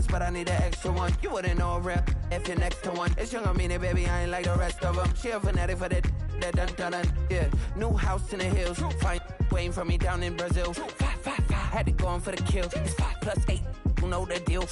once, but I need an extra one. You wouldn't know a real if you're next to one. It's young, I mean it, baby, I ain't like the rest of them. She a fanatic for that dun, yeah. New house in the hills, fine, waiting for me down in Brazil. 5, had to go on for the kill. It's 5 + 8, you know the deal.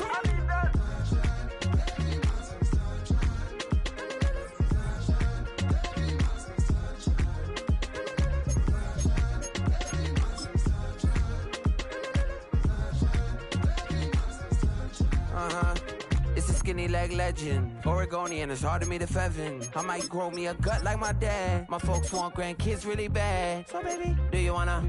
It's a skinny leg legend, Oregonian, it's hard to meet a Fevin. I might grow me a gut like my dad. My folks want grandkids really bad. So baby, do you wanna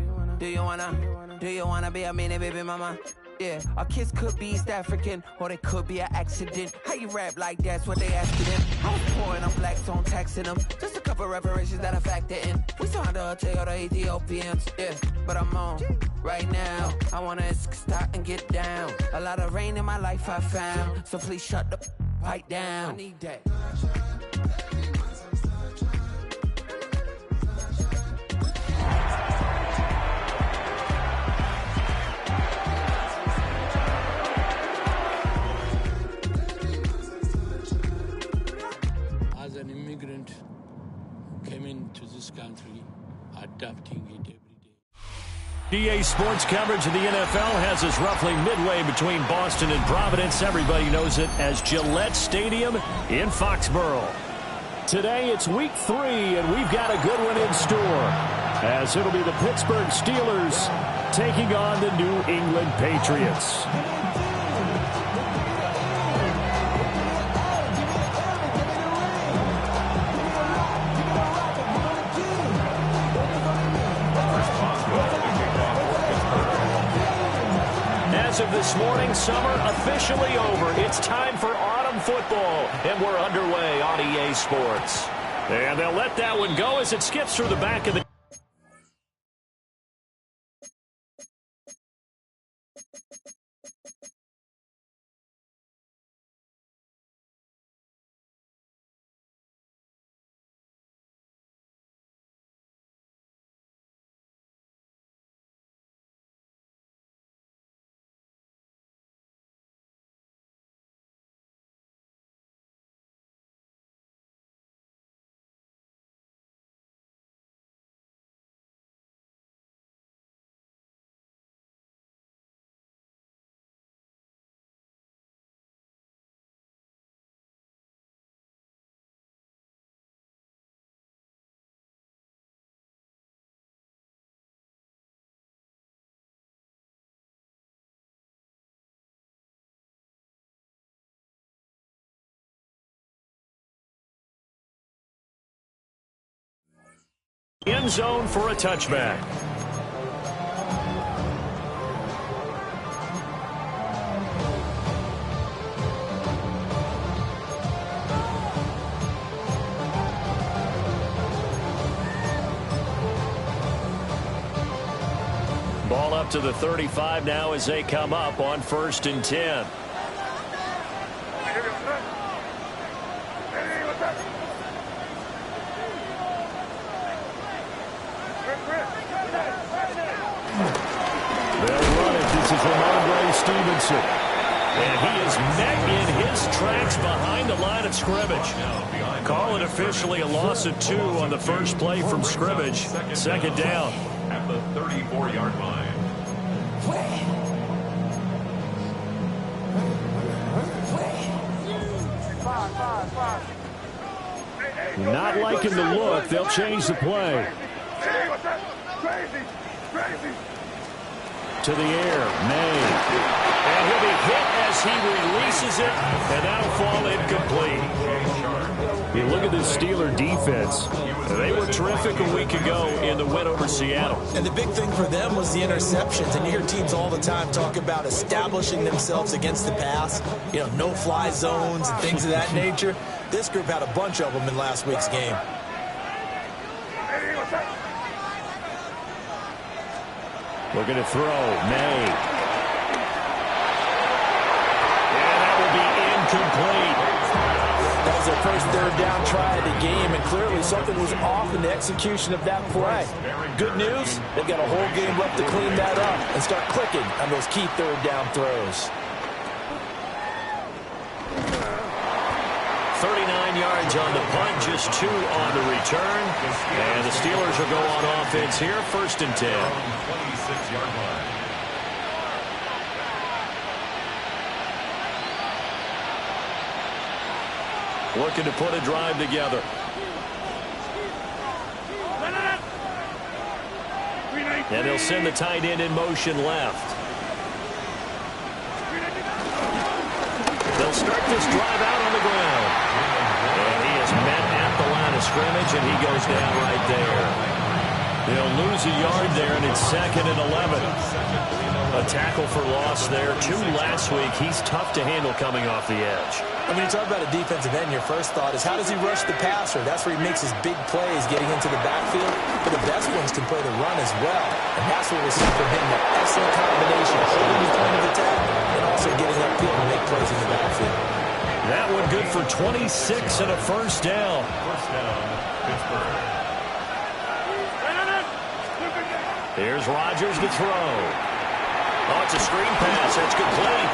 be a mini baby mama? Yeah, our kids could be East African, or they could be an accident. How you rap like that's what they asking him. I was poor and I'm black, so I'm taxing them. Just a couple reparations that I factor in. We still under take all the Ethiopians, yeah. But I'm on right now. I wanna stop and get down. A lot of rain in my life I found, so please shut the pipe down. I need that. As an immigrant, came into this country, adapting it every day. EA Sports coverage of the NFL has us roughly midway between Boston and Providence. Everybody knows it as Gillette Stadium in Foxborough. Today it's week 3, and we've got a good one in store, as it'll be the Pittsburgh Steelers taking on the New England Patriots. As of this morning, summer officially over. It's time for autumn football, and we're underway on EA Sports. And they'll let that one go as it skips through the back of the... end zone for a touchback. Ball up to the 35 now as they come up on 1st and 10. Stevenson. And he is met in his tracks behind the line of scrimmage. Call it officially a loss of 2 on the first play from scrimmage. Second down. At the 34-yard line. Not liking the look. They'll change the play. To the air, May. And he'll be hit as he releases it, and that'll fall incomplete. You look at this Steeler defense. They were terrific a week ago in the win over Seattle. And the big thing for them was the interceptions. And you hear teams all the time talk about establishing themselves against the pass. You know, no-fly zones and things of that nature. This group had a bunch of them in last week's game. Looking to throw, May. And that will be incomplete. That was their first third down try of the game, and clearly something was off in the execution of that play. Good news, they've got a whole game left to clean that up and start clicking on those key third down throws. 39 yards on the punt, just 2 on the return. And the Steelers will go on offense here, 1st and 10. 26-yard line. Looking to put a drive together. And they'll send the tight end in motion left. They'll start this drive out on the ground. And he is met at the line of scrimmage, and he goes down right there. They'll lose a yard there, and it's 2nd and 11. A tackle for loss there. 2 last week. He's tough to handle coming off the edge. I mean, you talk about a defensive end, your first thought is how does he rush the passer? That's where he makes his big plays getting into the backfield. But the best ones can play the run as well. And that's what we'll see from him, an excellent combination of holding the point of attack and also getting upfield to make plays in the backfield. That one good for 26 and a 1st down. First down, Pittsburgh. Here's Rodgers to throw. Oh, it's a screen pass. That's complete.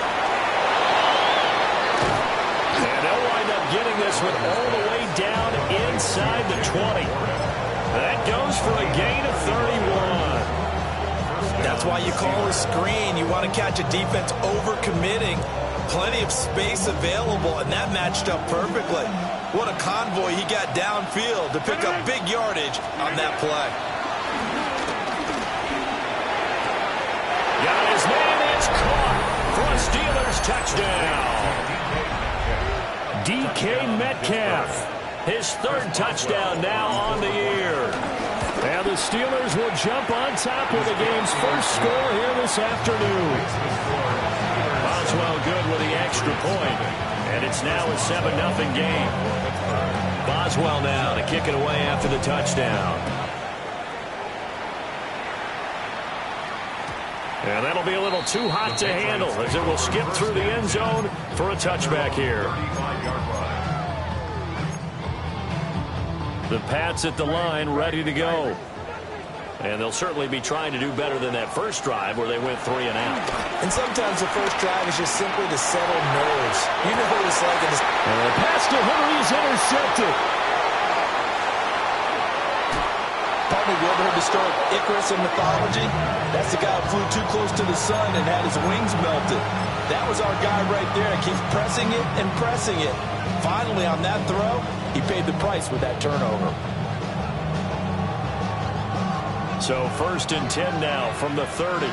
And they'll wind up getting this one all the way down inside the 20. That goes for a gain of 31. That's why you call a screen. You want to catch a defense overcommitting. Plenty of space available, and that matched up perfectly. What a convoy he got downfield to pick up big yardage on that play. Got his man. It's caught for a Steelers touchdown. DK Metcalf, his 3rd touchdown now on the year. And the Steelers will jump on top with the game's first score here this afternoon. Boswell good with the extra point, and it's now a 7-0 game. Boswell now to kick it away after the touchdown. And that'll be a little too hot to handle as it will skip through the end zone for a touchback here. The Pats at the line ready to go. And they'll certainly be trying to do better than that first drive where they went 3 and out. And sometimes the first drive is just simply to settle nerves. You know what it's like. And the pass to Henry is intercepted. Partly, you ever heard the story of Icarus in mythology? That's the guy who flew too close to the sun and had his wings melted. That was our guy right there. He keeps pressing it and pressing it. Finally, on that throw, he paid the price with that turnover. So 1st and 10 now from the 30.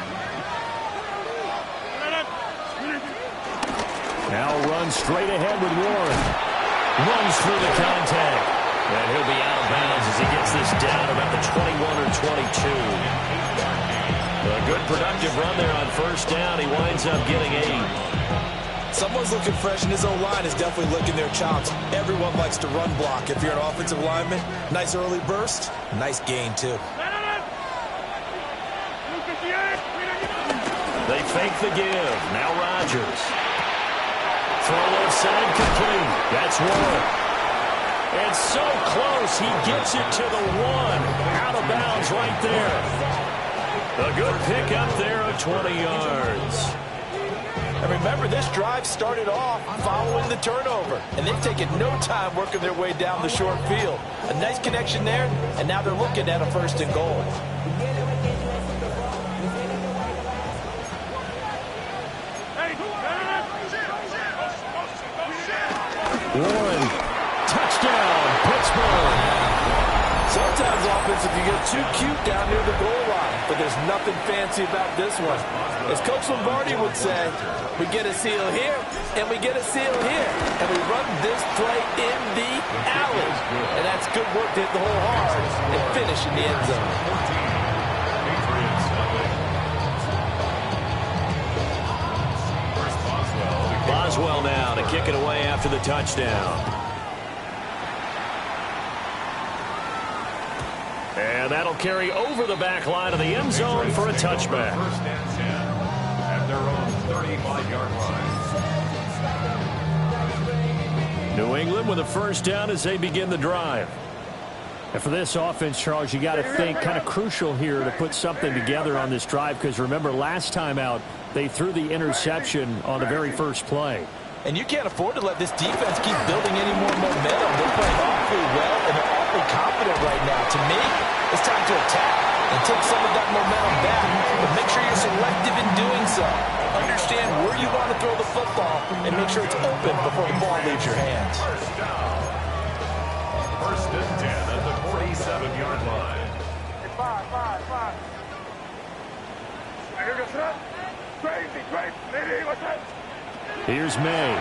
Now runs straight ahead with Warren. Runs through the contact. And he'll be out of bounds as he gets this down about the 21 or 22. A good productive run there on 1st down. He winds up getting 8. Someone's looking fresh, and his O-line is definitely licking their chops. Everyone likes to run block. If you're an offensive lineman, nice early burst, nice gain, too. They fake the give. Now Rodgers. Throw left side complete. That's one. And so close, he gets it to the 1. Out of bounds right there. A good pick up there of 20 yards. And remember, this drive started off following the turnover. And they've taken no time working their way down the short field. A nice connection there, and now they're looking at a 1st and goal. Warren, touchdown, Pittsburgh. Sometimes offense, if you get too cute down near the goal line, but there's nothing fancy about this one. As Coach Lombardi would say, we get a seal here, and we get a seal here, and we run this play in the alley. And that's good work to hit the hole hard and finish in the end zone. Boswell now to kick it away after the touchdown. And that'll carry over the back line of the end zone for a touchback. 1st and 10 at their own 35-yard line. New England with a 1st down as they begin the drive. And for this offense, Charles, you got to think kind of crucial here to put something together on this drive, because remember last time out, they threw the interception on the very first play. And you can't afford to let this defense keep building any more momentum. They're playing awfully well, and they're awfully confident right now. To me, it's time to attack and take some of that momentum back. But make sure you're selective in doing so. Understand where you want to throw the football and make sure it's open before the ball leaves your hands. First and 10 at the 47-yard line. Here's May.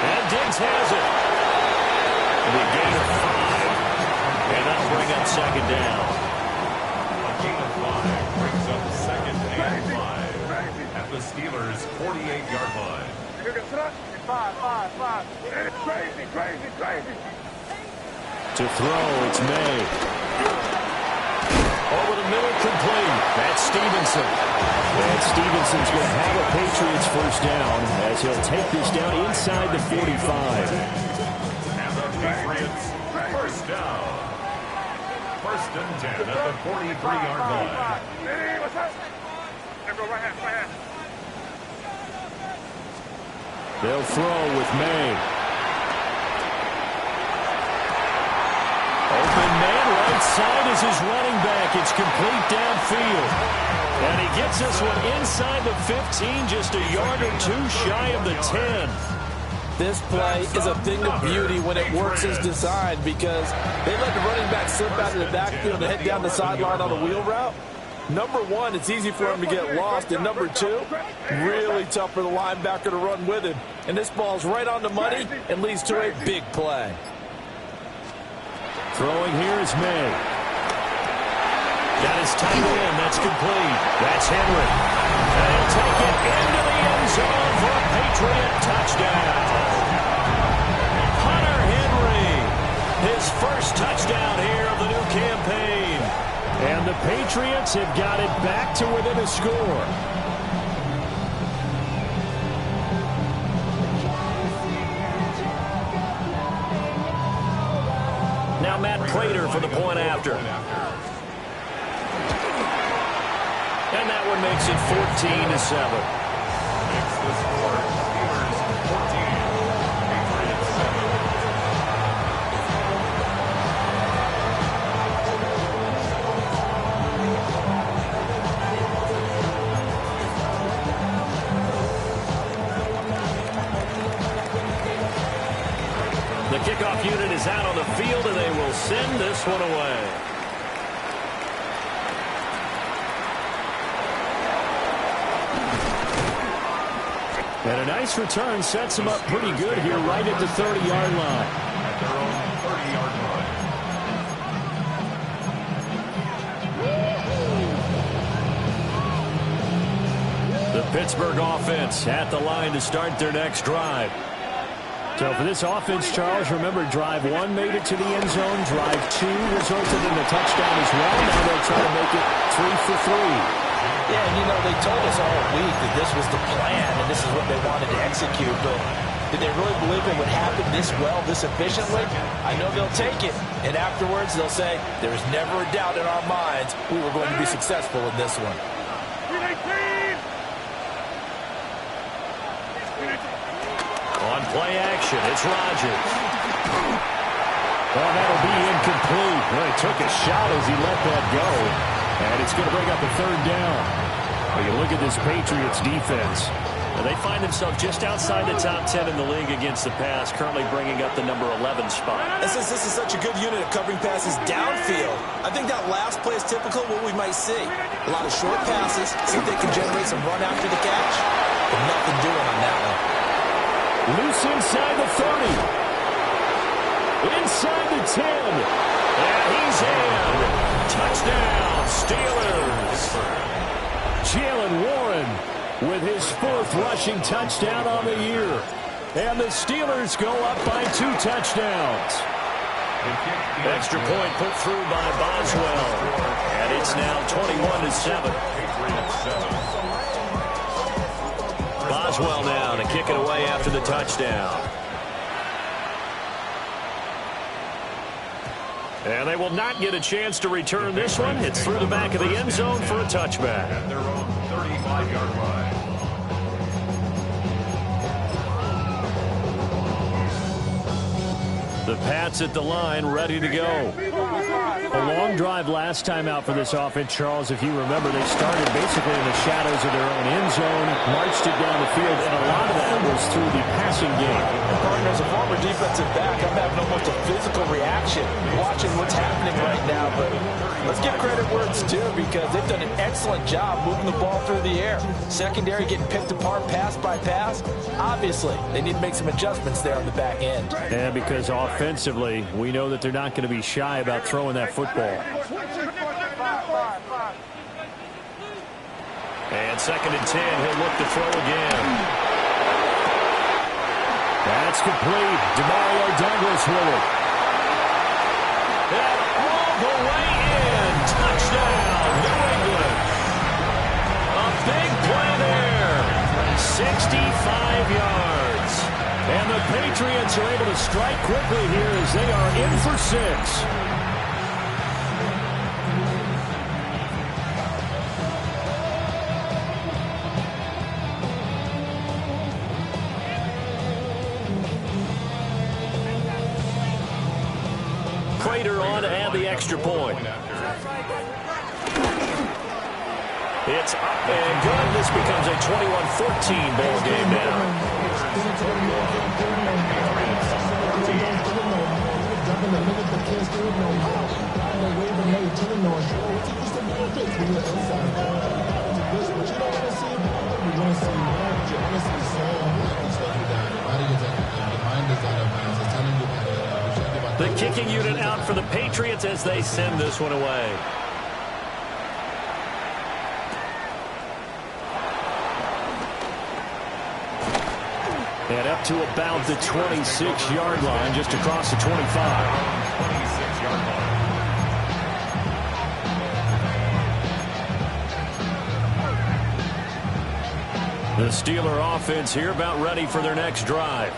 And Diggs has it. The gain of 5. And that'll bring up second down. A gain of 5 brings up second and 5 at the Steelers' 48-yard line. To throw, it's May. Over the middle, complete. That's Stevenson. And Stevenson's going to have a Patriots first down as he'll take this down inside the 45. And the Patriots first down. First and 10 at the 43-yard line. They'll throw with May. Open man, right side is his running back. It's complete downfield. And he gets this one inside the 15, just a yard or two shy of the 10. This play is a thing of beauty when it works as designed because they let the running back slip out of the backfield and head down the sideline on a wheel route. Number one, it's easy for him to get lost. And number two, really tough for the linebacker to run with him. And this ball's right on the money and leads to a big play. Throwing here is May. That is tight end. That's complete. That's Henry. And he'll take it into the end zone for a Patriot touchdown. Hunter Henry, his first touchdown here of the new campaign. And the Patriots have got it back to within a score. Now Matt Prater for the point after. And that one makes it 14-7. Makes the score Steelers 14, Patriots 7. The kickoff unit is out on the field, and they will send this one away. And a nice return sets them up pretty good here right at the 30-yard line. At their own 30-yard line. The Pittsburgh offense at the line to start their next drive. So for this offense, Charles, remember drive 1 made it to the end zone. Drive 2 resulted in a touchdown as well. Now they'll try to make it 3 for 3. Yeah, and you know, they told us all week that this was the plan and this is what they wanted to execute, but did they really believe it would happen this well, this efficiently? I know they'll take it, and afterwards they'll say, there was never a doubt in our minds we were going to be successful in this one. On play action, it's Rodgers. Oh, that'll be incomplete. Well, he took a shot as he let that go. And it's going to bring up a third down. Well, you look at this Patriots defense. And they find themselves just outside the top 10 in the league against the pass, currently bringing up the number 11 spot. And since this is such a good unit of covering passes downfield, I think that last play is typical of what we might see. A lot of short passes, see if they can generate some run after the catch. But nothing doing on that one. Loose inside the 30. Inside the 10. And he's in. Touchdown, Steelers. Jalen Warren with his 4th rushing touchdown on the year. And the Steelers go up by 2 touchdowns. Extra point put through by Boswell. And it's now 21-7. Boswell now to kick it away after the touchdown. And they will not get a chance to return this one. It's through the back of the end zone for a touchback. At their own 35-yard line. The Pats at the line, ready to go. A long drive last time out for this offense, Charles. If you remember, they started basically in the shadows of their own end zone, marched it down the field, and a lot of that was through the passing game. And partner, as a former defensive back, I'm having almost a physical reaction watching what's happening right now. But let's give credit where it's due, because they've done an excellent job moving the ball through the air. Secondary getting picked apart pass by pass. Obviously, they need to make some adjustments there on the back end. And because offensively, we know that they're not going to be shy about throwing that football. And 2nd and 10, he'll look to throw again. That's complete. Demario Douglas with it. And all the way in. Touchdown, New England. A big play there. 65 yards. And the Patriots are able to strike quickly here as they are in for 6. Prater on to add the extra point. It's up and good. This becomes a 21-14 ball game now. The kicking unit out for the Patriots as they send this one away. And up to about the 26-yard line, just across the 25. 26-yard line. The Steeler offense here about ready for their next drive.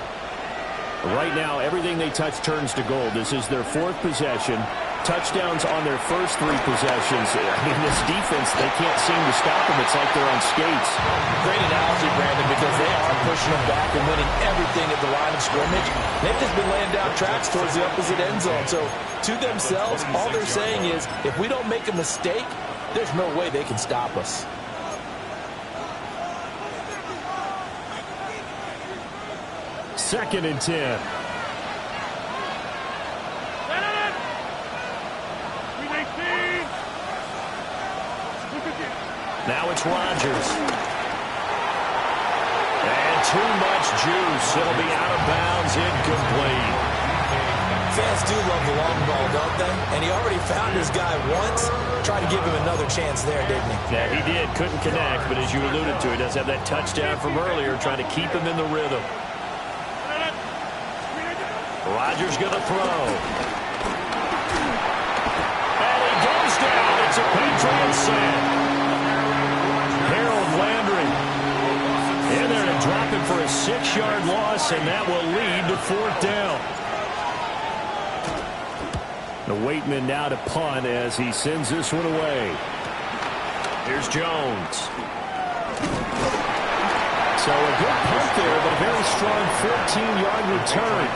Right now, everything they touch turns to gold. This is their 4th possession. Touchdowns on their first 3 possessions. I mean, this defense, they can't seem to stop them. It's like they're on skates. Great analogy, Brandon, because they are pushing them back and winning everything at the line of scrimmage. They've just been laying down tracks towards the opposite end zone. So, to themselves, all they're saying is, if we don't make a mistake, there's no way they can stop us. Second and 10. Now it's Rodgers. And too much juice. It'll be out of bounds, incomplete. Fans do love the long ball, don't they? And he already found his guy once. Tried to give him another chance there, didn't he? Yeah, he did. Couldn't connect, but as you alluded to, he does have that touchdown from earlier, trying to keep him in the rhythm. Rodgers going to throw. And he goes down. It's a Patriots set. Harold Landry in there to drop him for a 6-yard loss, and that will lead to 4th down. The Waitman now to punt as he sends this one away. Here's Jones. So a good punt there, but a very strong 14-yard return.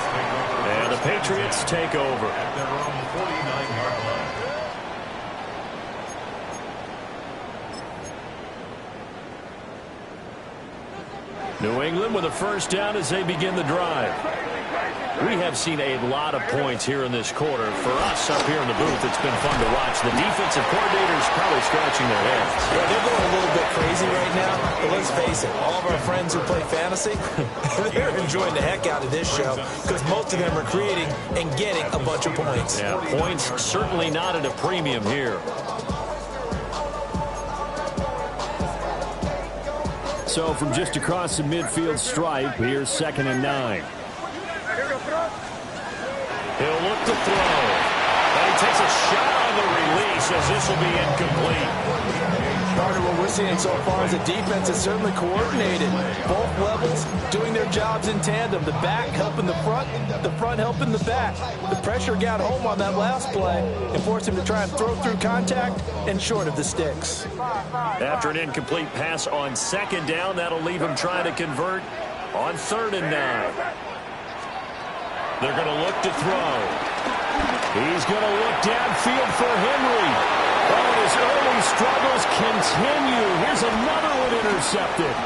And the Patriots take over. At their own 49-yard line. New England with a first down as they begin the drive. We have seen a lot of points here in this quarter. For us up here in the booth, it's been fun to watch. The defensive coordinators probably scratching their heads. Yeah, they're going a little bit crazy right now. But let's face it, all of our friends who play fantasy, they're enjoying the heck out of this show because most of them are creating and getting a bunch of points. Yeah, points certainly not at a premium here. So from just across the midfield stripe, here's 2nd and 9. He'll look to throw. And he takes a shot on the release as this will be incomplete. Carter, what we're seeing so far is the defense is certainly coordinated. Both levels doing their jobs in tandem. The back helping the front helping the back. The pressure got home on that last play and forced him to try and throw through contact and short of the sticks. After an incomplete pass on 2nd down, that'll leave him trying to convert on 3rd and 9. They're going to look to throw. He's going to look downfield for Henry. Oh, his early struggles continue. Here's another one intercepted.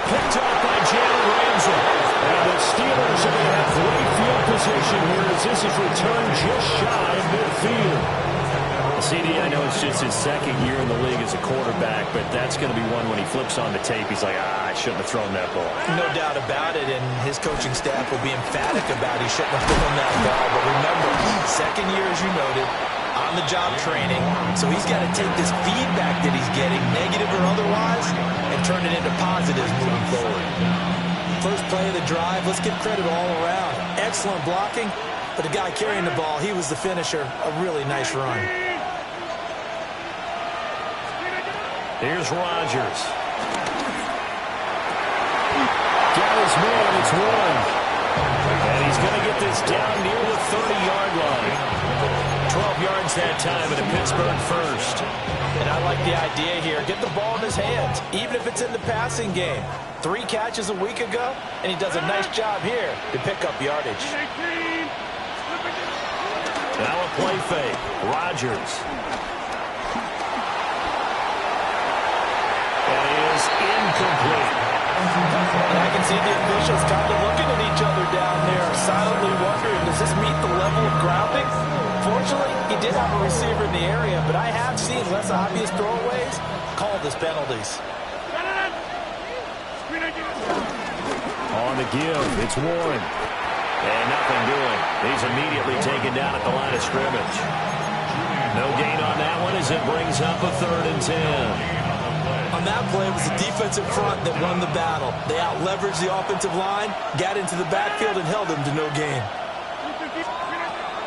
Picked up by Jalen Ramsey. And the Steelers are going to have great field position here as this is returned just shy of midfield. CD, I know it's just his second year in the league as a quarterback, but that's going to be one when he flips on the tape. He's like, I shouldn't have thrown that ball. No doubt about it, and his coaching staff will be emphatic about he shouldn't have thrown that ball. But remember, second year, as you noted, on-the-job training, so he's got to take this feedback that he's getting, negative or otherwise, and turn it into positives moving forward. First play of the drive, let's give credit all around. Excellent blocking, but the guy carrying the ball, he was the finisher. A really nice run. Here's Rodgers. Got his man, it's one. And he's going to get this down near the 30-yard line. 12 yards that time, and a Pittsburgh first. And I like the idea here. Get the ball in his hands, even if it's in the passing game. 3 catches a week ago, and he does a nice job here to pick up yardage. Now a play fake. Rodgers. Incomplete. And I can see the officials kind of looking at each other down there, silently wondering, does this meet the level of grounding? Fortunately, he did have a receiver in the area, but I have seen less obvious throwaways called as penalties. On the give, it's Warren. And nothing doing. He's immediately taken down at the line of scrimmage. No gain on that one as it brings up a 3rd and 10. On that play, it was the defensive front that won the battle. They out-leveraged the offensive line, got into the backfield, and held them to no gain.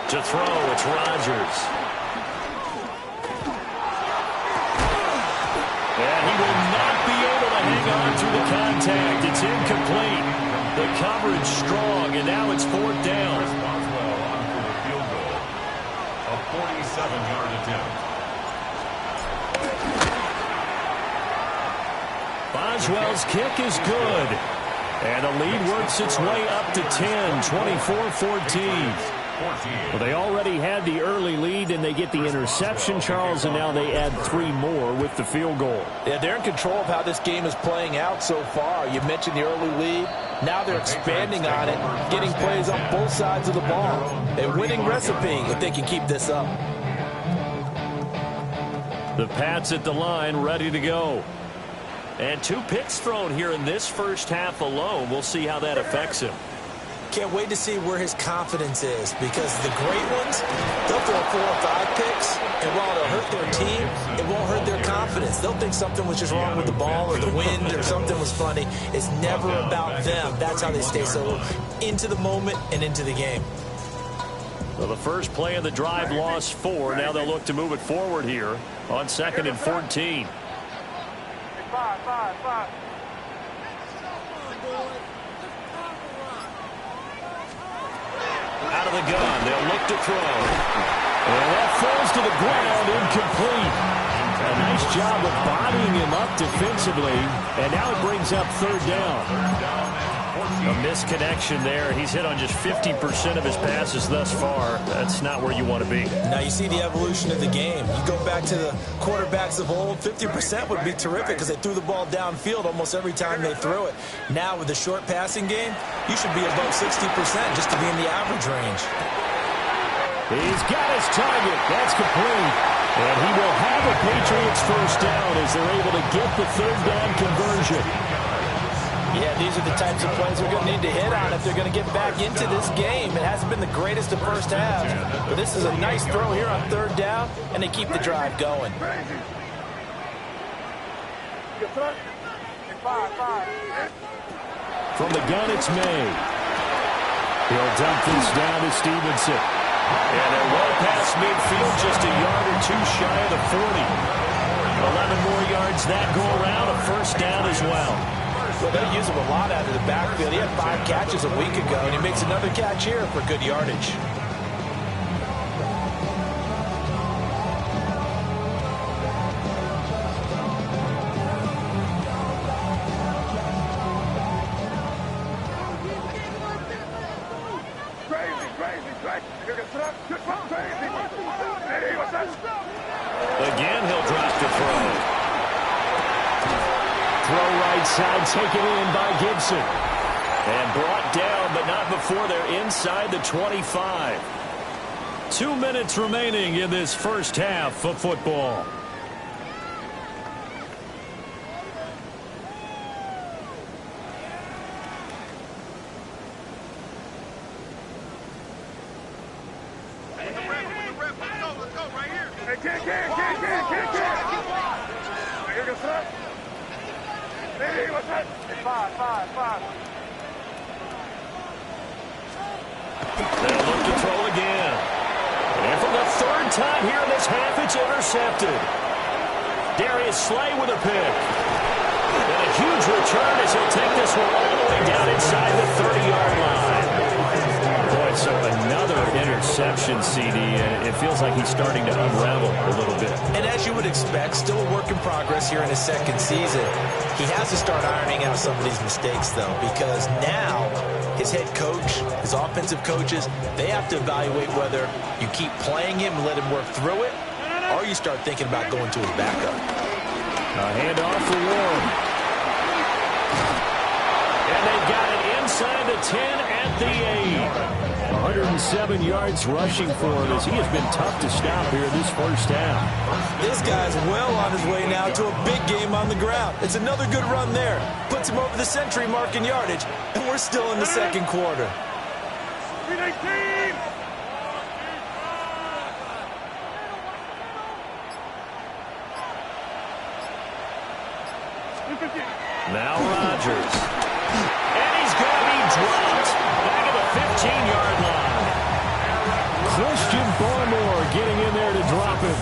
To throw, it's Rodgers. And he will not be able to hang on through the contact. It's incomplete. The coverage strong, and now it's 4th down. Boswell on for the field goal. A 47-yard attempt. Boswell's kick is good. And the lead works its way up to 10, 24-14. Well, they already had the early lead, and they get the interception, Charles, and now they add 3 more with the field goal. Yeah, they're in control of how this game is playing out so far. You mentioned the early lead. Now they're expanding on it, getting plays on both sides of the ball. A winning recipe if they can keep this up. The Pats at the line, ready to go. And 2 picks thrown here in this first half alone. We'll see how that affects him. Can't wait to see where his confidence is, because the great ones, they'll throw 4 or 5 picks, and while it'll hurt their team, it won't hurt their confidence. They'll think something was just wrong with the ball or the wind or something was funny. It's never about them. That's how they stay so into the moment and into the game. Well, the first play of the drive lost 4. Now they'll look to move it forward here on 2nd and 14. Out of the gun, they'll look to throw. And that falls to the ground, incomplete. A nice job of bodying him up defensively, and now it brings up 3rd down. A misconnection there. He's hit on just 50% of his passes thus far. That's not where you want to be. Now you see the evolution of the game. You go back to the quarterbacks of old, 50% would be terrific because they threw the ball downfield almost every time they threw it. Now with the short passing game, you should be above 60% just to be in the average range. He's got his target. That's complete. And he will have a Patriots first down as they're able to get the 3rd down conversion. Yeah, these are the types of plays we're going to need to hit on if they're going to get back into this game. It hasn't been the greatest of first halves, but this is a nice throw here on 3rd down, and they keep the drive going. From the gun, it's May. He'll dump this down to Stevenson. And they're well past midfield, just a yard or 2 shy of the 40. 11 more yards that go around, a first down as well. Well, they use him a lot out of the backfield. He had 5 catches a week ago, and he makes another catch here for good yardage. and taken in by Gibson. And brought down, but not before they're inside the 25. 2 minutes remaining in this first half of football. They'll look to throw again. And for the third time here in this half, it's intercepted. Darius Slay with a pick. And a huge return as he'll take this one all the way down inside the 30-yard line. Boy, so another interception, CD. It feels like he's starting to unravel a little bit. And as you would expect, still a work in progress here in his second season. He has to start ironing out some of these mistakes, though, because now his head coach, his offensive coaches, they have to evaluate whether you keep playing him and let him work through it, or you start thinking about going to his backup. A handoff for Warren. And they've got it inside the 10 at the 8. 107 yards rushing for him as he has been tough to stop here this first half. This guy's well on his way now to a big game on the ground. It's another good run there. Puts him over the century mark in yardage, and we're still in the second quarter. Now Rodgers. And he's going to be dropped back at the 15-yard line. Christian Barmore getting in there to drop him.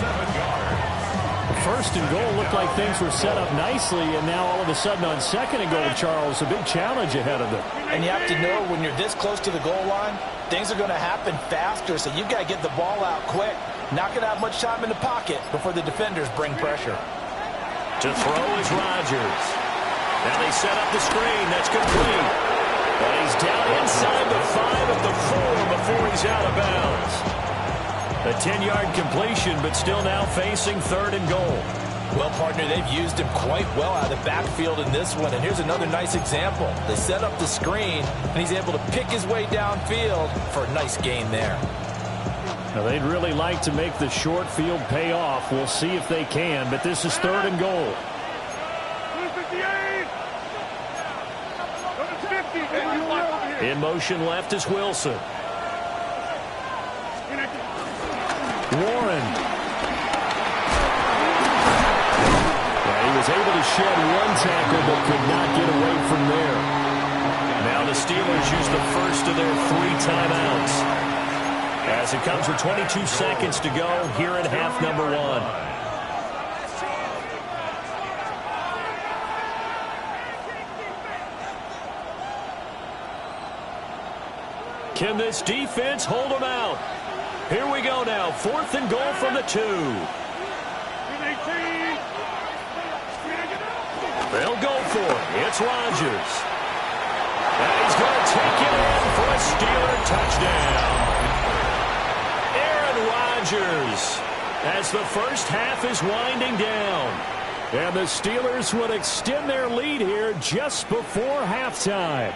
First and goal looked like things were set up nicely, and now all of a sudden on second and goal, Charles, a big challenge ahead of them. And you have to know when you're this close to the goal line, things are going to happen faster, so you've got to get the ball out quick. Not going to have much time in the pocket before the defenders bring pressure. To throw is Rodgers. Now they set up the screen. That's complete. But he's down inside the 5 at the 4 before he's out of bounds. A 10-yard completion, but still now facing third and goal. Well, partner, they've used him quite well out of the backfield in this one. And here's another nice example. They set up the screen, and he's able to pick his way downfield for a nice gain there. Now, they'd really like to make the short field pay off. We'll see if they can, but this is third and goal. In motion left is Wilson. Warren. Yeah, he was able to shed one tackle but could not get away from there. Now the Steelers use the first of their 3 timeouts. As it comes with 22 seconds to go here in half number 1. Can this defense hold them out? Here we go now. 4th and goal from the 2. They'll go for it. It's Rodgers. And he's going to take it in for a Steeler touchdown. Aaron Rodgers, as the first half is winding down. And the Steelers would extend their lead here just before halftime.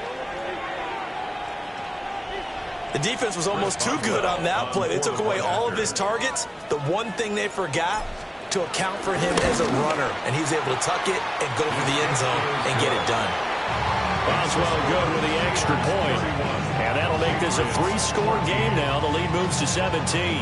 The defense was almost too good on that play. They took away all of his targets. The one thing they forgot, to account for him as a runner. And he was able to tuck it and go for the end zone and get it done. Boswell good with the extra point. And that'll make this a 3-score game now. The lead moves to 17.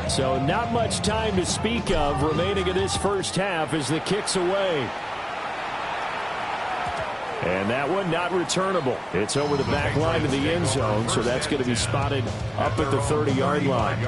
So not much time to speak of remaining in this first half as the kick's away. And that one not returnable. It's over the back line of the end zone, so that's going to be spotted up at the 30-yard line.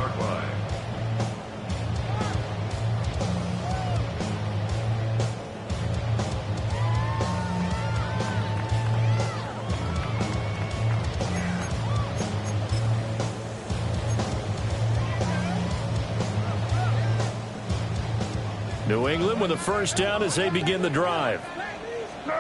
New England with a first down as they begin the drive.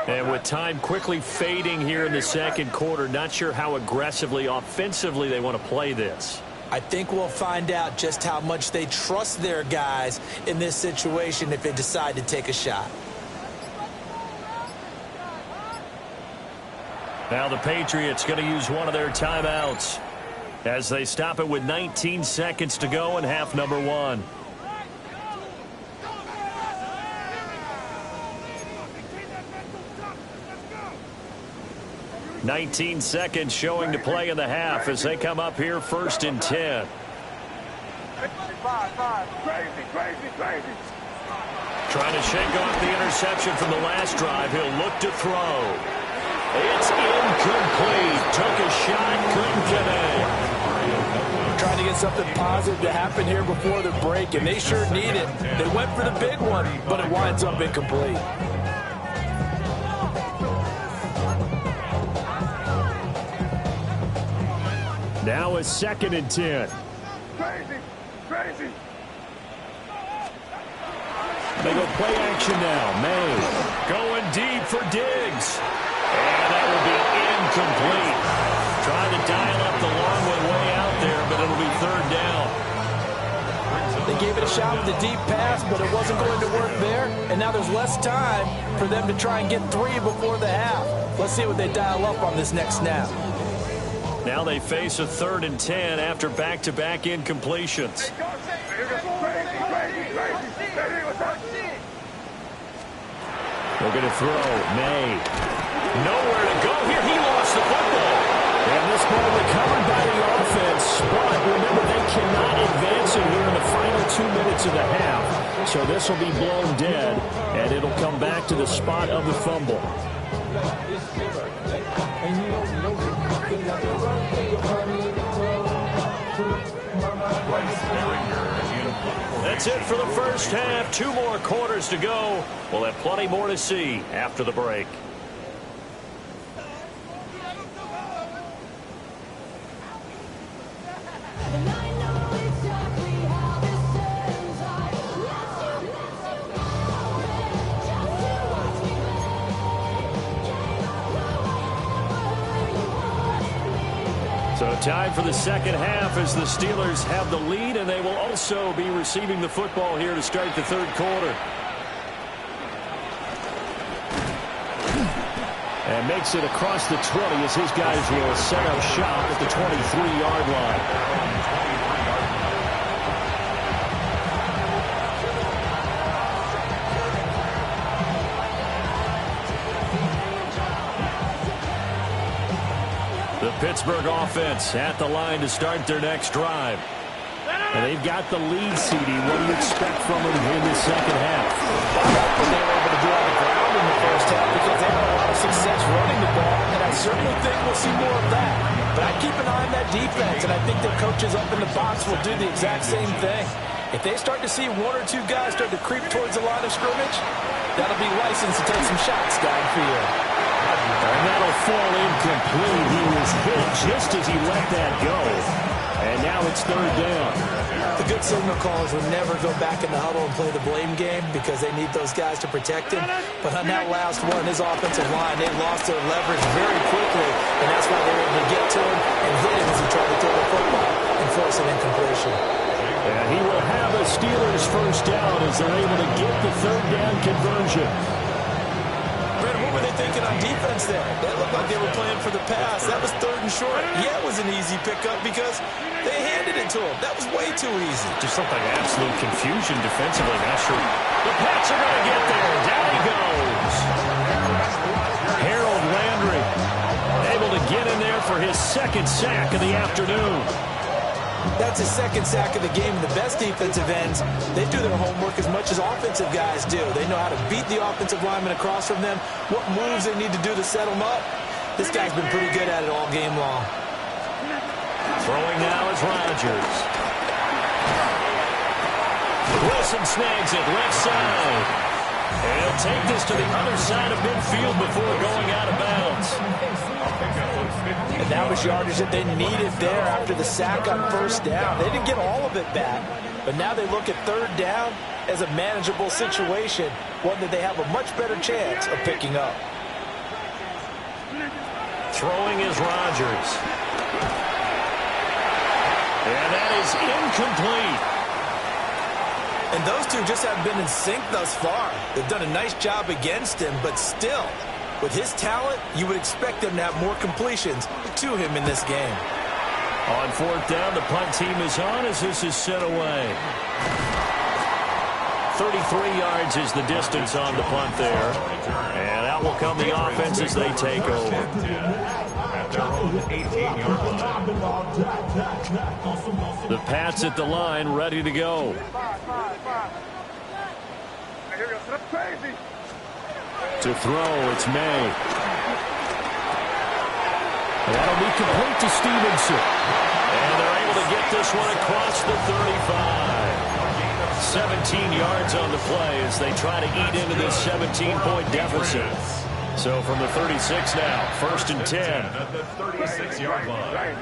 And with time quickly fading here in the second quarter, not sure how aggressively, offensively they want to play this. I think we'll find out just how much they trust their guys in this situation if they decide to take a shot. Now the Patriots going to use one of their timeouts as they stop it with 19 seconds to go in half number 1. 19 seconds showing to play in the half as they come up here 1st and 10. Trying to shake off the interception from the last drive. He'll look to throw. It's incomplete. Took a shot, couldn't connect. Trying to get something positive to happen here before the break, and they sure need it. They went for the big one, but it winds up incomplete. Now a 2nd and 10. Crazy. They go play action now. May going deep for Diggs. And that will be incomplete. Trying to dial up the long one way out there, but it'll be 3rd down. They gave it a shot with the deep pass, but it wasn't going to work there. And now there's less time for them to try and get 3 before the half. Let's see what they dial up on this next snap. Now they face a 3rd and 10 after back-to-back incompletions. They're going to throw. May. Nowhere to go here. He lost the football. And this ball recovered by the offense. But remember, they cannot advance it here in the final 2 minutes of the half. So this will be blown dead, and it'll come back to the spot of the fumble. That's it for the first half. 2 more quarters to go. We'll have plenty more to see after the break. So time for the second half as the Steelers have the lead, and they will also be receiving the football here to start the 3rd quarter. And makes it across the 20 as his guys will set up shop at the 23-yard line. The Pittsburgh offense at the line to start their next drive. And they've got the lead, CD. What do you expect from them in the second half? They were able to do on the ground in the first half because they had a lot of success running the ball, and I certainly think we'll see more of that. But I keep an eye on that defense, and I think their coaches up in the box will do the exact same thing. If they start to see 1 or 2 guys start to creep towards the line of scrimmage, that'll be license to take some shots downfield. And that'll fall incomplete. He was hit just as he let that go. And now it's 3rd down. The good signal callers would never go back in the huddle and play the blame game because they need those guys to protect him. But on that last one, his offensive line, they lost their leverage very quickly, and that's why they were able to get to him and hit him as he tried to throw the football and force an incompletion. And he will have a Steelers 1st down as they're able to get the 3rd down conversion. What were they thinking on defense there? That looked like they were playing for the pass. That was 3rd and short. Yeah, it was an easy pickup because they handed it to him. That was way too easy. Just looked like absolute confusion defensively. Not sure. The Pats are going to get there. Down he goes. Harold Landry able to get in there for his 2nd sack of the afternoon. That's his 2nd sack of the game. The best defensive ends, they do their homework as much as offensive guys do. They know how to beat the offensive lineman across from them, what moves they need to do to set them up. This guy's been pretty good at it all game long. Throwing now is Rodgers. Wilson snags it left side. And he'll take this to the other side of midfield before going out of bounds. And that was yardage that they needed there after the sack on 1st down. They didn't get all of it back, but now they look at 3rd down as a manageable situation, one that they have a much better chance of picking up. Throwing is Rodgers. And that is incomplete. And those two just haven't been in sync thus far. They've done a nice job against him, but still, with his talent, you would expect them to have more completions to him in this game. On fourth down, the punt team is on as this is sent away. 33 yards is the distance on the punt there. And out will come the offense as they take over. At their own 18-yard line. The Pats at the line, ready to go. To throw, it's May. That'll be complete to Stevenson. And they're able to get this one across the 35. 17 yards on the play as they try to eat into this 17-point deficit. So from the 36 now, first and 10. At the 36-yard line.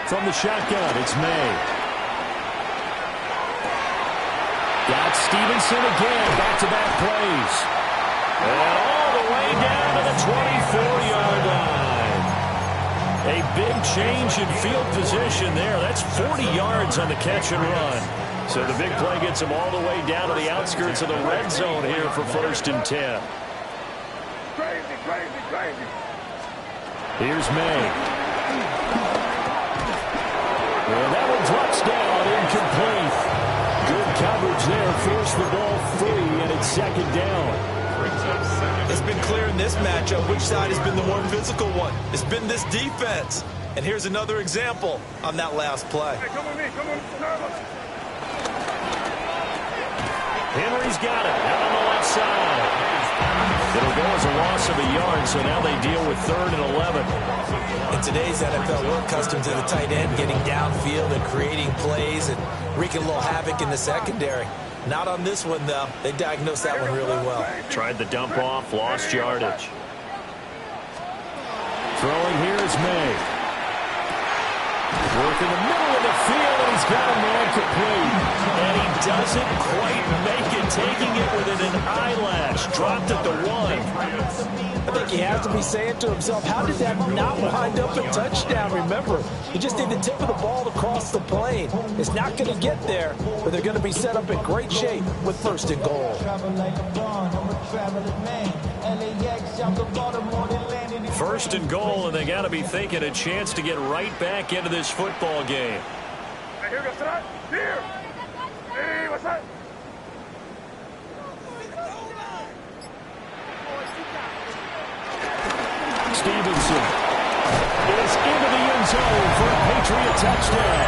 From the shotgun, it's May. Got Stevenson again, back-to-back plays. And all the way down to the 24-yard line. A big change in field position there. That's 40 yards on the catch and run. So the big play gets him all the way down to the outskirts of the red zone here for first and 10. Here's May. And that one drops down, incomplete. Good coverage there, forced the ball free, and it's second down. It's been clear in this matchup which side has been the more physical one. It's been this defense. And here's another example on that last play. Henry's got it out on the left side. It'll go as a loss of a yard, so now they deal with 3rd and 11. In today's NFL, we're accustomed to the tight end getting downfield and creating plays and wreaking a little havoc in the secondary. Not on this one, though. They diagnosed that one really well. Tried the dump off, lost yardage. Throwing here is May. Work in the middle of the field, and he's got a man complete. And he doesn't quite make it, taking it within an eyelash. Dropped at the 1. I think he has to be saying to himself, how did that not wind up a touchdown? Remember, he just did the tip of the ball across the plane. It's not going to get there, but they're going to be set up in great shape with 1st and goal. 1st and goal, and they got to be thinking a chance to get right back into this football game. Stevenson is into the end zone for a Patriot touchdown.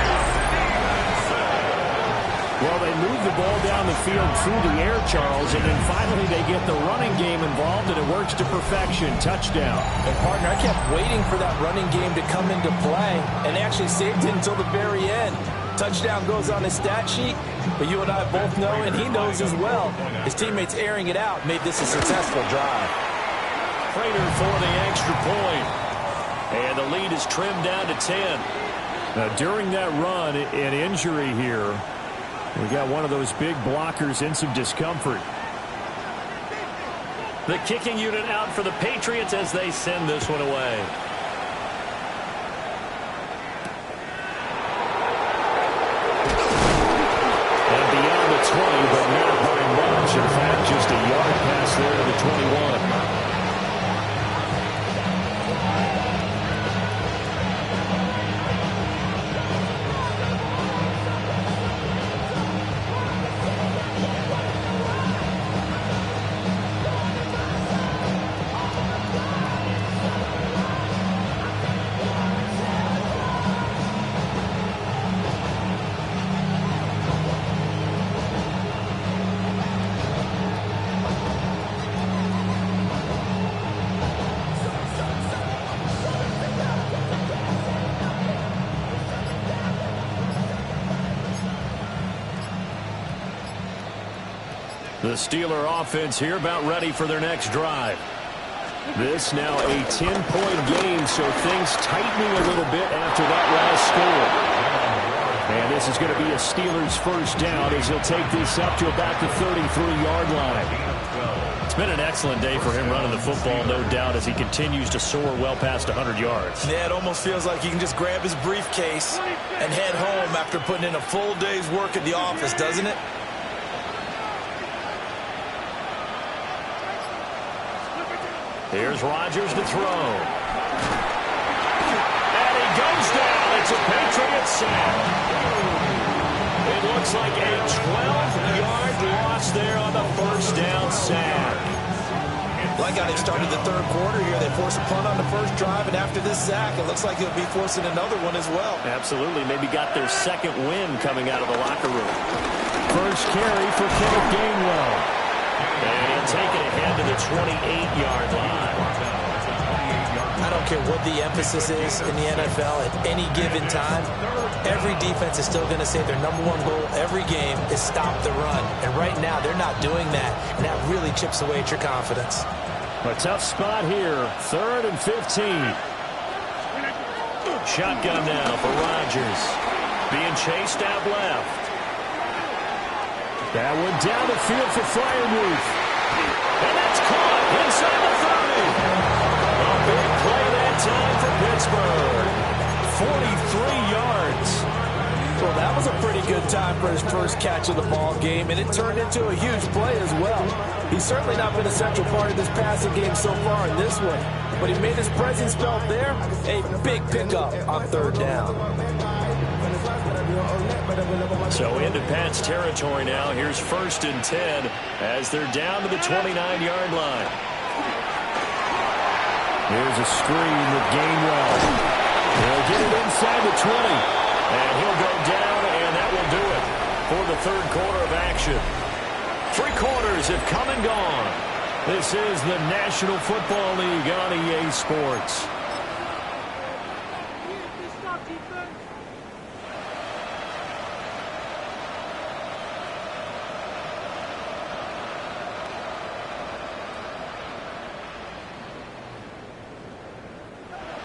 Well, they move the ball down the field through the air, Charles, and then finally they get the running game involved, and it works to perfection. Touchdown. And, partner, I kept waiting for that running game to come into play, and they actually saved it until the very end. Touchdown goes on his stat sheet, but you and I both know, and he knows as well, his teammates airing it out made this a successful drive. Prater for the extra point. And the lead is trimmed down to 10. Now, during that run, an injury here. We got one of those big blockers in some discomfort. The kicking unit out for the Patriots as they send this one away. And beyond the 20, but not by much. In fact, just a yard pass there to the 21. The Steeler offense here about ready for their next drive. This now a 10-point game, so things tightening a little bit after that last score. And this is going to be a Steelers first down as he'll take this up to about the 33-yard line. It's been an excellent day for him running the football, no doubt, as he continues to soar well past 100 yards. Yeah, it almost feels like he can just grab his briefcase and head home after putting in a full day's work at the office, doesn't it? Here's Rodgers to throw. And he goes down. It's a Patriots sack. It looks like a 12-yard loss there on the first down sack. Like how they started the third quarter here. They forced a punt on the first drive, and after this sack, it looks like they'll be forcing another one as well. Absolutely. Maybe got their second win coming out of the locker room. First carry for Kenneth Gainwell. And he'll take it ahead to the 28-yard line. I don't care what the emphasis is in the NFL at any given time. Every defense is still going to say their number one goal every game is stop the run. And right now, they're not doing that. And that really chips away at your confidence. A tough spot here. 3rd and 15. Shotgun now for Rodgers. Being chased out left. That one down the field for Freiermuth. And that's caught inside the 30. A big play that time for Pittsburgh. 43 yards. Well, that was a pretty good time for his first catch of the ball game, and it turned into a huge play as well. He's certainly not been a central part of this passing game so far in this one, but he made his presence felt there. A big pickup on 3rd down. So into Pat's territory now. Here's 1st and 10 as they're down to the 29-yard line. Here's a screen with Gainwell. He'll get it inside the 20. And he'll go down, and that will do it for the 3rd quarter of action. 3 quarters have come and gone. This is the National Football League on EA Sports.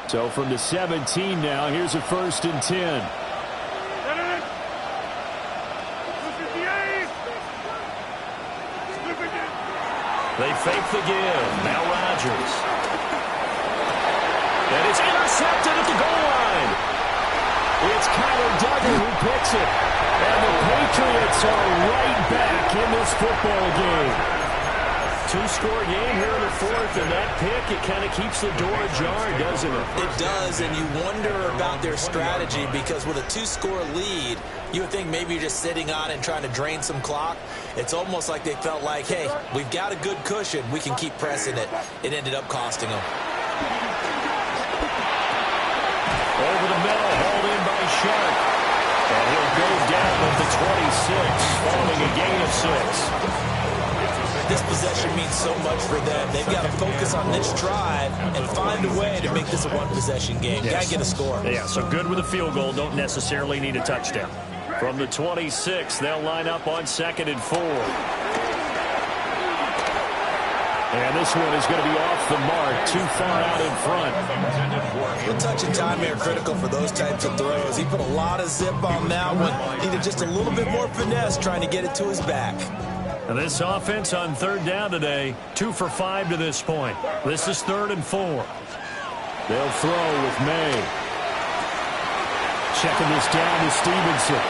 So from the 17 now, here's a 1st and 10. They fake the give. Now Rodgers. And it's intercepted at the goal line. It's Kyler Duggan who picks it. And the Patriots are right back in this football game. 2-score game here in the 4th, and that pick, it kind of keeps the door ajar, doesn't it? It does, and you wonder about their strategy because with a 2-score lead, you would think maybe you're just sitting on it and trying to drain some clock. It's almost like they felt like, hey, we've got a good cushion. We can keep pressing it. It ended up costing them. Over the middle, hauled in by Sharp. And he'll go down at the 26, following a gain of 6. This possession means so much for them. They've got to focus on this drive and find a way to make this a one-possession game. Yes. Got to get a score. Yeah, so good with a field goal. Don't necessarily need a touchdown. From the 26, they'll line up on 2nd and 4. And this one is going to be off the mark, too far out in front. The touch and time here critical for those types of throws. He put a lot of zip on that one. Needed just a little bit more finesse trying to get it to his back. And this offense on 3rd down today, 2 for 5 to this point. This is 3rd and 4. They'll throw with May. Checking this down to Stevenson.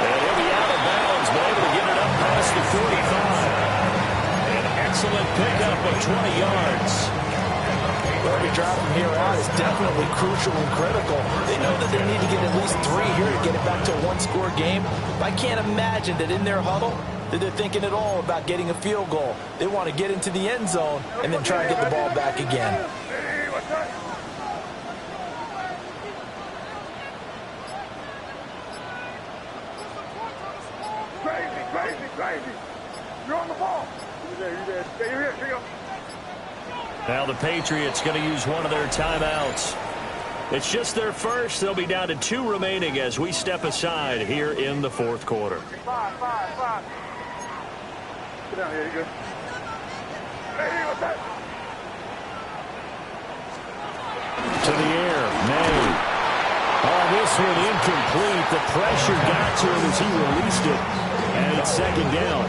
And he'll be out of bounds, but able to get it up past the 45. An excellent pickup of 20 yards. Every drive from here out is definitely crucial and critical. They know that they need to get at least 3 here to get it back to a 1-score game. But I can't imagine that in their huddle that they're thinking at all about getting a field goal. They want to get into the end zone and then try and get the ball back again. Crazy. You're on the ball. You're there. Stay here. Now the Patriots going to use one of their timeouts. It's just their first. They'll be down to 2 remaining as we step aside here in the 4th quarter. 5. Get down here, you good? Hey, what's that? To the air, May. Oh, this one incomplete. The pressure got to him as he released it. And it's 2nd down.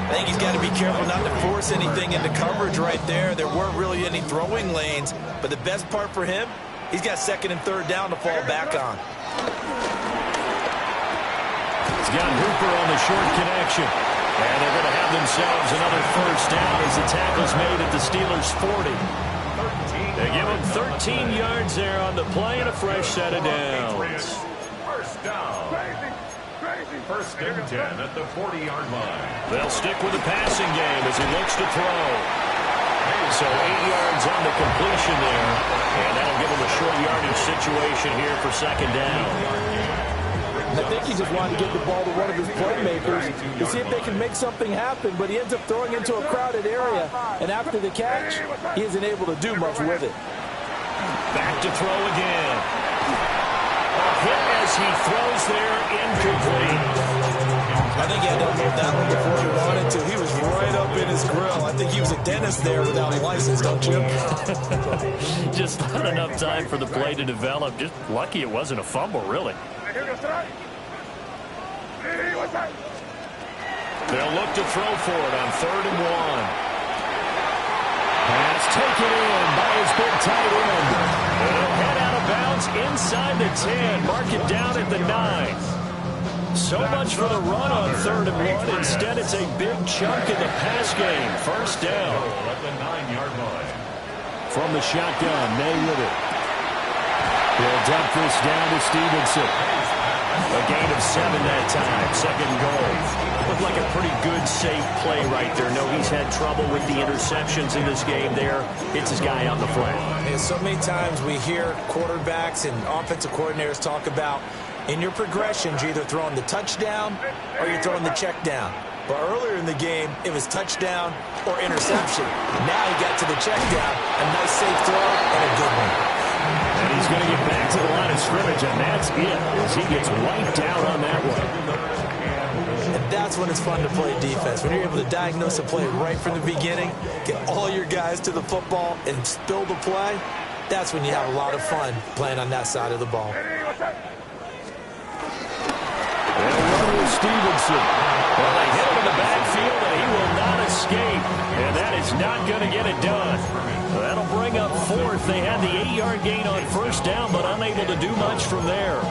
I think he's got to be careful not to force anything into coverage right there. There weren't really any throwing lanes, but the best part for him, he's got second and third down to fall back on. He's got Hooper on the short connection. And they're going to have themselves another first down as the tackle's made at the Steelers' 40. They give them 13 yards there on the play and a fresh set of downs. First down. First and 10 at the 40-yard line. They'll stick with the passing game as he looks to throw. So 8 yards on the completion there. And that'll give him a short yardage situation here for second down. I think he just wanted to get the ball to one of his playmakers to see if they can make something happen, but he ends up throwing into a crowded area, and after the catch, he isn't able to do much with it. Back to throw again. A hit as he throws there, incomplete. I think he had to move that one before he wanted to. He was right up in his grill. I think he was a dentist there without a license, don't you? Just not enough time for the play to develop. Just lucky it wasn't a fumble, really. They'll look to throw for it on 3rd and 1. Pass taken in by his big tight end. It'll head out of bounds inside the 10. Mark it down at the 9. So much for the run on 3rd and 1. Instead, it's a big chunk in the pass game. First down. At the 9-yard line. From the shotgun, May with it. He'll dump this down to Stevenson. A gain of 7 that time. Second and goal. Looked like a pretty good, safe play right there. No, he's had trouble with the interceptions in this game there. Hits his guy on the flat. And so many times we hear quarterbacks and offensive coordinators talk about in your progressions, you're either throwing the touchdown or you're throwing the check down. But earlier in the game, it was touchdown or interception. Now he got to the check down, a nice safe throw, and a good one. And he's going to get back to the line of scrimmage, and that's it as he gets wiped out on that one. And that's when it's fun to play defense. When you're able to diagnose a play right from the beginning, get all your guys to the football, and spill the play, that's when you have a lot of fun playing on that side of the ball. And a run with Stevenson. Well, they hit him in the backfield, and he will not escape. And that is not going to get it done. That'll bring up 4th. They had the 8-yard gain on first down, but unable to do much from there.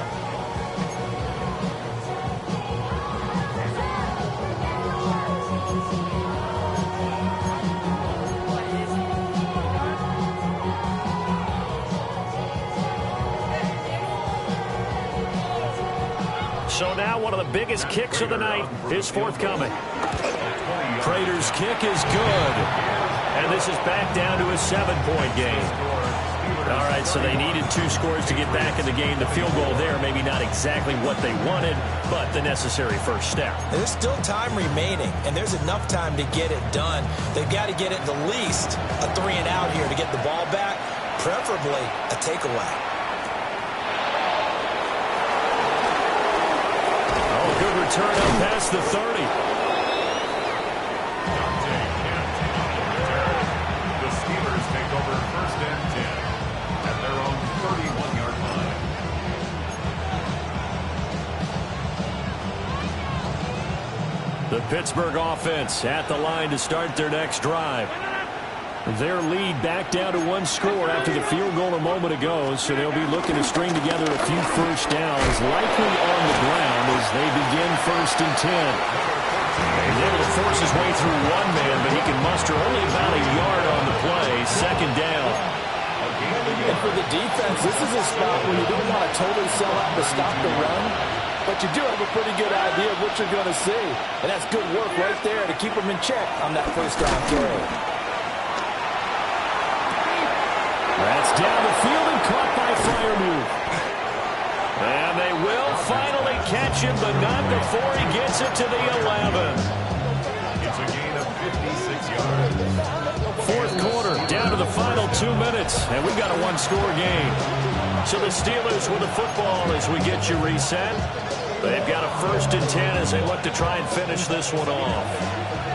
So now one of the biggest kicks of the night is forthcoming. Prater's kick is good. And this is back down to a 7-point game. All right, so they needed 2 scores to get back in the game. The field goal there, maybe not exactly what they wanted, but the necessary first step. There's still time remaining, and there's enough time to get it done. They've got to get it the least a 3-and-out here to get the ball back, preferably a takeaway. Good return up past the 30. The Steelers take over first and 10 at their own 31-yard line. The Pittsburgh offense at the line to start their next drive. Their lead back down to 1 score after the field goal a moment ago, so they'll be looking to string together a few first downs, likely on the ground as they begin first and 10. He's able to force his way through 1 man, but he can muster only about a yard on the play. Second down. And for the defense, this is a spot where you don't want to totally sell out to stop the run, but you do have a pretty good idea of what you're going to see. And that's good work right there to keep them in check on that first down carry. That's down the field and caught by Freiermuth. And they will finally catch him, but not before he gets it to the 11. It's a gain of 56 yards. Fourth quarter, down to the final 2 minutes, and we've got a 1-score game. So the Steelers with the football as we get you reset. They've got a first and 10 as they look to try and finish this one off.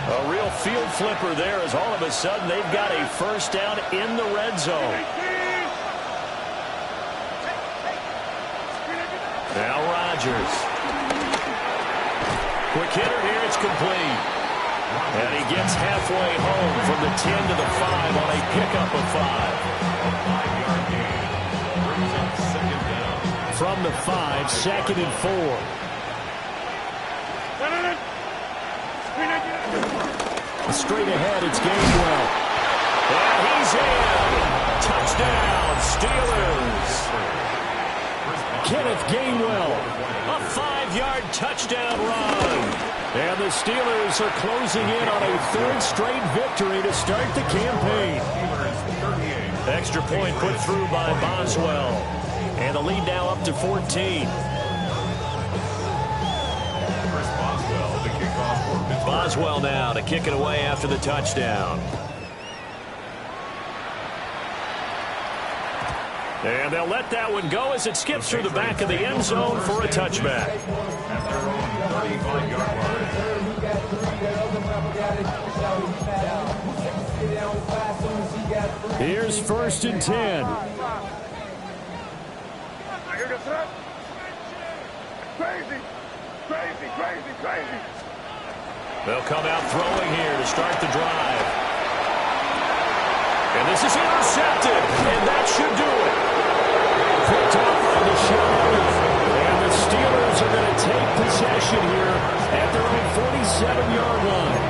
A real field flipper there as all of a sudden they've got a first down in the red zone. Now Rodgers. Quick hitter here, it's complete. And he gets halfway home from the 10 to the 5 on a pickup of 5. A 5-yard gain brings up second down. From the 5, 2nd and 4. Straight ahead, it's Gainwell. And he's in. Touchdown, Steelers. Kenneth Gainwell, a 5-yard touchdown run. And the Steelers are closing in on a 3rd straight victory to start the campaign. Extra point put through by Boswell. And the lead now up to 14. Boswell now to kick it away after the touchdown. And they'll let that one go as it skips through the back of the end zone for a touchback. Here's 1st and 10. Crazy. They'll come out throwing here to start the drive. And this is intercepted, and that should do it. Picked off on the shot. And the Steelers are going to take possession here at their own 47-yard line.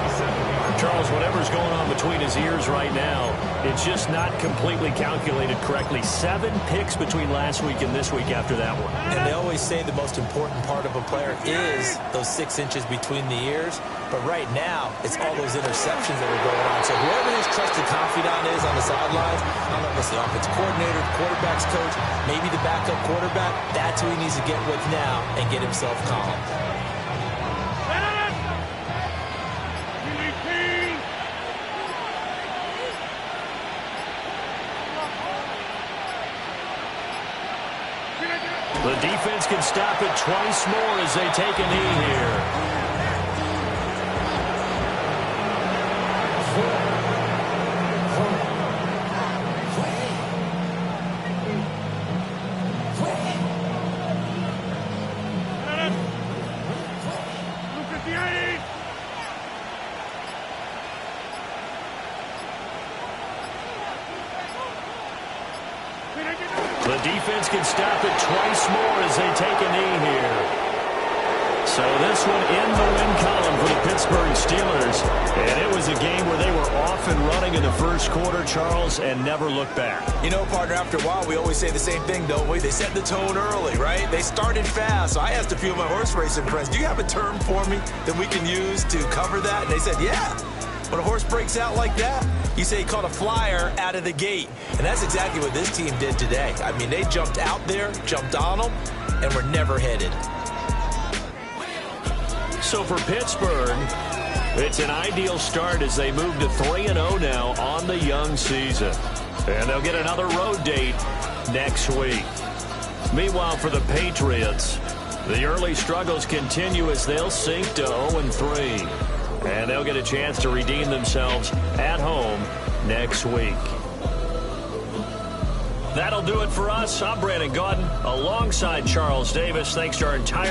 Charles, whatever's going on between his ears right now, it's just not completely calculated correctly. 7 picks between last week and this week after that one. And they always say the most important part of a player is those 6 inches between the ears. But right now, it's all those interceptions that are going on. So whoever his trusted confidant is on the sidelines, I don't know if it's the offensive coordinator, the quarterback's coach, maybe the backup quarterback, that's who he needs to get with now and get himself calm. The defense can stop it twice more as they take a knee here. The defense can stop it twice more as they take a knee here. So this one in the win column for the Pittsburgh Steelers. And it was a game where they were off and running in the first quarter, Charles, and never looked back. You know, partner, after a while, we always say the same thing, don't we? They set the tone early, right? They started fast. So I asked a few of my horse racing friends, do you have a term for me that we can use to cover that? And they said, yeah. When a horse breaks out like that, you say he caught a flyer out of the gate. And that's exactly what this team did today. I mean, they jumped out there, jumped on them, and were never headed. So for Pittsburgh, it's an ideal start as they move to 3-0 now on the young season. And they'll get another road date next week. Meanwhile, for the Patriots, the early struggles continue as they'll sink to 0-3. And they'll get a chance to redeem themselves at home next week. That'll do it for us. I'm Brandon Gaudin alongside Charles Davis. Thanks to our entire